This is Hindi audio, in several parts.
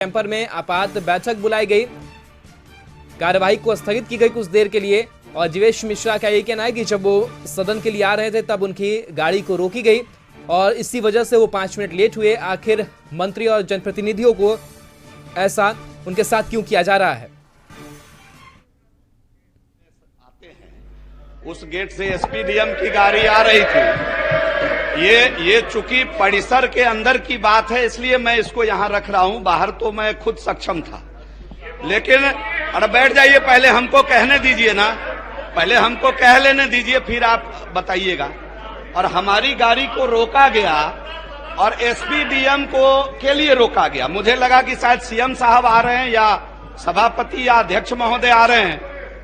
कैंपर में आपात बैठक बुलाई गई, कार्यवाही को स्थगित की गई कुछ देर के लिए। और जीवेश मिश्रा का यही कहना है कि जब वो सदन के लिए आ रहे थे तब उनकी गाड़ी को रोकी गई और इसी वजह से वो 5 मिनट लेट हुए। आखिर मंत्री और जनप्रतिनिधियों को ऐसा उनके साथ क्यों किया जा रहा है? उस गेट से एसपी डीएम की गाड़ी आ रही थी। ये चूंकि परिसर के अंदर की बात है इसलिए मैं इसको यहां रख रहा हूं, बाहर तो मैं खुद सक्षम था। लेकिन अरे बैठ जाइए, पहले हमको कहने दीजिए ना, पहले हमको कह लेने दीजिए फिर आप बताइएगा। और हमारी गाड़ी को रोका गया और एसपी डीएम को के लिए रोका गया। मुझे लगा कि शायद सीएम साहब आ रहे हैं या सभापति या अध्यक्ष महोदय आ रहे हैं,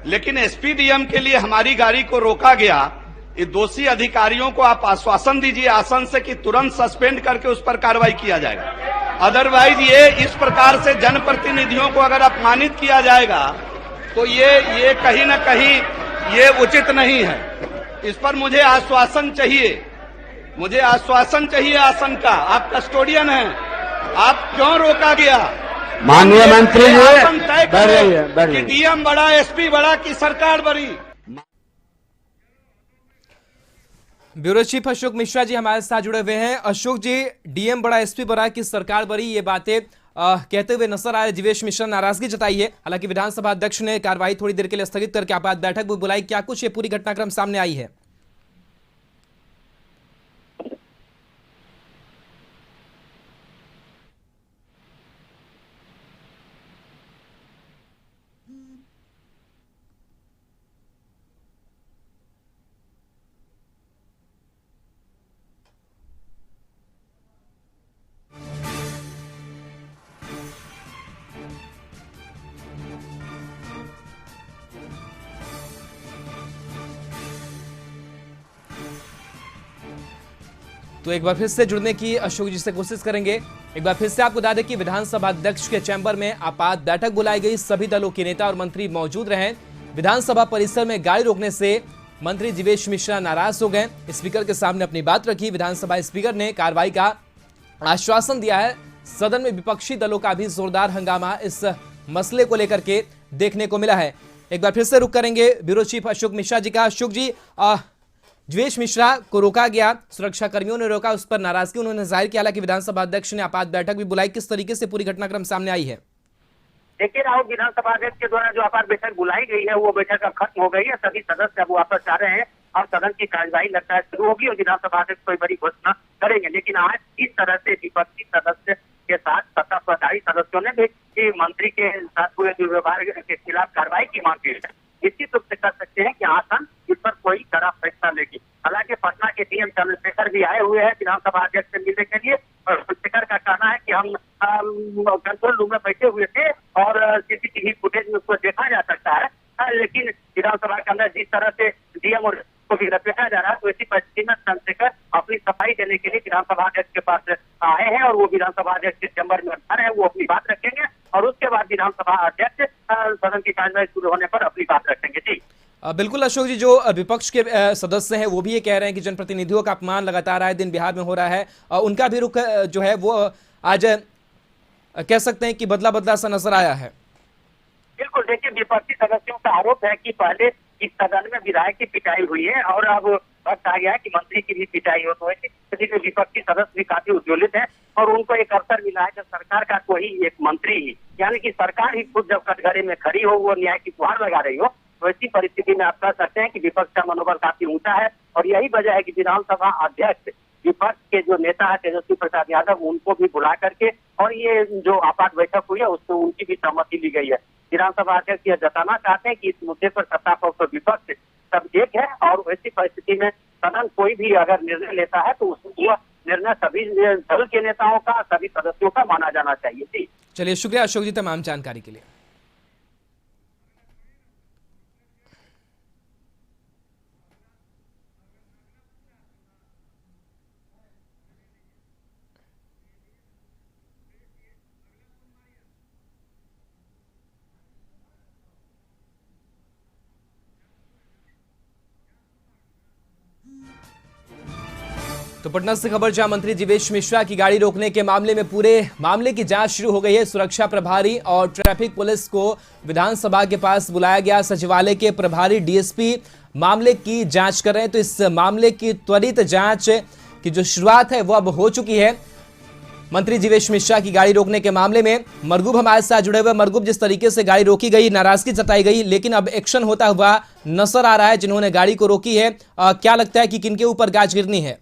लेकिन एसपी डीएम के लिए हमारी गाड़ी को रोका गया। ये दोषी अधिकारियों को आप आश्वासन दीजिए आसन से कि तुरंत सस्पेंड करके उस पर कार्रवाई किया जाएगा। अदरवाइज ये इस प्रकार से जनप्रतिनिधियों को अगर अपमानित किया जाएगा तो ये कहीं न कहीं ये उचित नहीं है। इस पर मुझे आश्वासन चाहिए, मुझे आश्वासन चाहिए आसन का। आप कस्टोडियन हैं, आप क्यों रोका गया? माननीय मंत्री जी, डीएम बड़ा, एसपी बड़ा कि सरकार बड़ी? ब्यूरो चीफ अशोक मिश्रा जी हमारे साथ जुड़े हुए हैं। अशोक जी, डीएम बड़ा एसपी बड़ा कि सरकार बड़ी, ये बातें कहते हुए नजर आ रहे जीवेश मिश्रा नाराजगी जताई है। हालांकि विधानसभा अध्यक्ष ने कार्रवाई थोड़ी देर के लिए स्थगित करके आपात बैठक भी बुलाई। क्या कुछ ये पूरी घटनाक्रम सामने आई है? तो एक बार फिर से जुड़ने की अशोक जी से कोशिश करेंगे। एक बार फिर से आपको बता दें कि विधानसभा अध्यक्ष के चैंबर में आपात बैठक बुलाई गई। सभी दलों के नेता और मंत्री मौजूद रहे। विधानसभा परिसर में गाड़ी रोकने से मंत्री जीवेश मिश्रा नाराज हो गए। स्पीकर के सामने अपनी बात रखी। विधानसभा स्पीकर ने कार्रवाई का आश्वासन दिया है। सदन में विपक्षी दलों का भी जोरदार हंगामा इस मसले को लेकर के देखने को मिला है। एक बार फिर से रुक करेंगे ब्यूरो चीफ अशोक मिश्रा जी का। अशोक जी, जीवेश मिश्रा को रोका गया, सुरक्षा कर्मियों ने रोका, उस पर नाराजगी उन्होंने जाहिर किया। हालांकि विधानसभा अध्यक्ष ने आपात बैठक भी बुलाई। किस तरीके से पूरी घटनाक्रम सामने आई है? देखिए राहुल, विधानसभा अध्यक्ष के द्वारा जो आपात बैठक बुलाई गई है वो बैठक अब खत्म हो गई है। सभी सदस्य अब वापस आ रहे हैं और सदन की कार्यवाही लगता है शुरू होगी और विधानसभा अध्यक्ष कोई बड़ी घोषणा करेंगे। लेकिन आज इस तरह से विपक्षी सदस्य के साथ सत्ताधारी सदस्यों ने भी मंत्री के साथ हुए दुर्व्यवहार के खिलाफ कार्रवाई की मांग की है। निश्चित रूप से कर सकते हैं कि आसन इस पर कोई कड़ा फैसला लेगी। हालांकि पटना के डीएम चंद्रशेखर भी आए हुए हैं विधानसभा अध्यक्ष से मिलने के लिए और स्पीकर का कहना है कि हम कंट्रोल रूम में बैठे हुए थे और सीसीटीवी फुटेज में उसको देखा जा सकता है। लेकिन विधानसभा के अंदर जिस तरह से डीएम और को भी रखा जा रहा है तो ऐसी परिस्थिति में चंद्रशेखर अपनी सफाई देने के लिए विधानसभा अध्यक्ष के पास आए हैं और वो विधानसभा अध्यक्ष के चैम्बर में अंदर है, वो अपनी बात रखेंगे और उसके बाद विधानसभा अध्यक्ष सदन की कार्यवाही शुरू होने पर अपनी बात रखेंगे। जी बिल्कुल अशोक जी, जो विपक्ष के सदस्य हैं वो भी ये कह रहे हैं कि जनप्रतिनिधियों का अपमान लगातार आए दिन बिहार में हो रहा है। उनका भी रुख जो है वो आज कह सकते हैं कि बदला बदला सा नजर आया है। बिल्कुल, देखिए विपक्षी सदस्यों का आरोप है कि पहले इस सदन में विधायक की पिटाई हुई है और अब वक्त आ गया है कि मंत्री की भी पिटाई हो। तो ऐसी स्थिति में विपक्षी सदस्य भी काफी उज्ज्वलित है और उनको एक अवसर मिला है जब सरकार का कोई एक मंत्री ही यानी कि सरकार ही खुद जब कटघरे में खड़ी हो, वो न्याय की गुहार लगा रही हो, तो ऐसी परिस्थिति में आप कह सकते हैं कि विपक्ष का मनोबल काफी ऊंचा है। और यही वजह है कि विधानसभा अध्यक्ष विपक्ष के जो नेता है तेजस्वी प्रसाद यादव, उनको भी बुला करके और ये जो आपात बैठक हुई है उसको उनकी भी सहमति ली गई है। विधानसभा अध्यक्ष यह जताना चाहते हैं कि इस मुद्दे पर सत्ता पक्ष और विपक्ष सब एक है और ऐसी परिस्थिति में सदन कोई भी अगर निर्णय लेता है तो वह निर्णय सभी दल के नेताओं का, सभी सदस्यों का माना जाना चाहिए। जी चलिए, शुक्रिया अशोक जी तमाम जानकारी के लिए। तो पटना से खबर, जहां मंत्री जीवेश मिश्रा की गाड़ी रोकने के मामले में पूरे मामले की जांच शुरू हो गई है। सुरक्षा प्रभारी और ट्रैफिक पुलिस को विधानसभा के पास बुलाया गया। सचिवालय के प्रभारी डीएसपी मामले की जांच कर रहे हैं। तो इस मामले की त्वरित जांच की जो शुरुआत है वो अब हो चुकी है। मंत्री जीवेश मिश्रा की गाड़ी रोकने के मामले में मरगूब हमारे साथ जुड़े हुए। मरगूब, जिस तरीके से गाड़ी रोकी गई, नाराजगी जताई गई, लेकिन अब एक्शन होता हुआ नजर आ रहा है जिन्होंने गाड़ी को रोकी है। क्या लगता है कि किनके ऊपर गाज गिरनी है?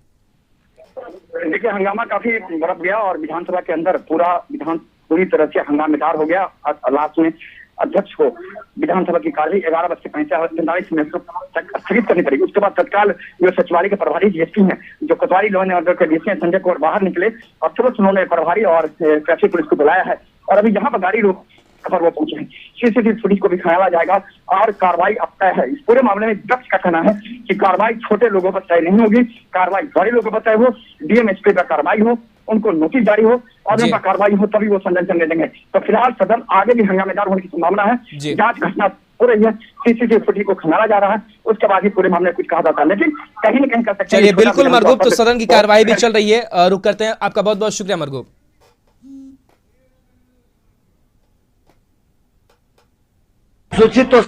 देखिए, हंगामा काफी बढ़ गया और विधानसभा के अंदर पूरी तरह से हंगामेदार हो गया। लास्ट में अध्यक्ष को विधानसभा की कार्यवाही 11:45 तक स्थगित करनी पड़ी। उसके बाद तत्काल जो सचिवालय के प्रभारी डीएसपी हैं, जो कोतवाली लॉ एंड ऑर्डर के डीएसपी हैं, संजय कुमार बाहर निकले और तुरंत उन्होंने प्रभारी और ट्रैफिक पुलिस को बुलाया है और अभी यहाँ पर गाड़ी रोक पर वो पहुंचे हैं। सीसीटीवी फुटेज को भी खंगाला जाएगा और कार्रवाई अब तय है। इस पूरे मामले में विपक्ष का कहना है कि कार्रवाई छोटे लोगों पर तय नहीं होगी, कार्रवाई बड़े लोगों पर तय हो, डीएम एसपी पर कार्रवाई हो, उनको नोटिस जारी हो और उन पर कार्रवाई हो, तभी वो संज्ञान चलने देंगे। तो फिलहाल सदन आगे भी हंगामेदार होने की संभावना है। जांच घटना हो रही है, सीसीटीवी फुटेज को खंगाला जा रहा है, उसके बाद ही पूरे मामले में कुछ कहा जाता है, लेकिन कहीं न कहीं कर सकते हैं। चलिए, बिल्कुल मरगूब, तो सदन की कार्रवाई भी चल रही है। रुक करते हैं। आपका बहुत बहुत शुक्रिया मरगूब। सूचित तो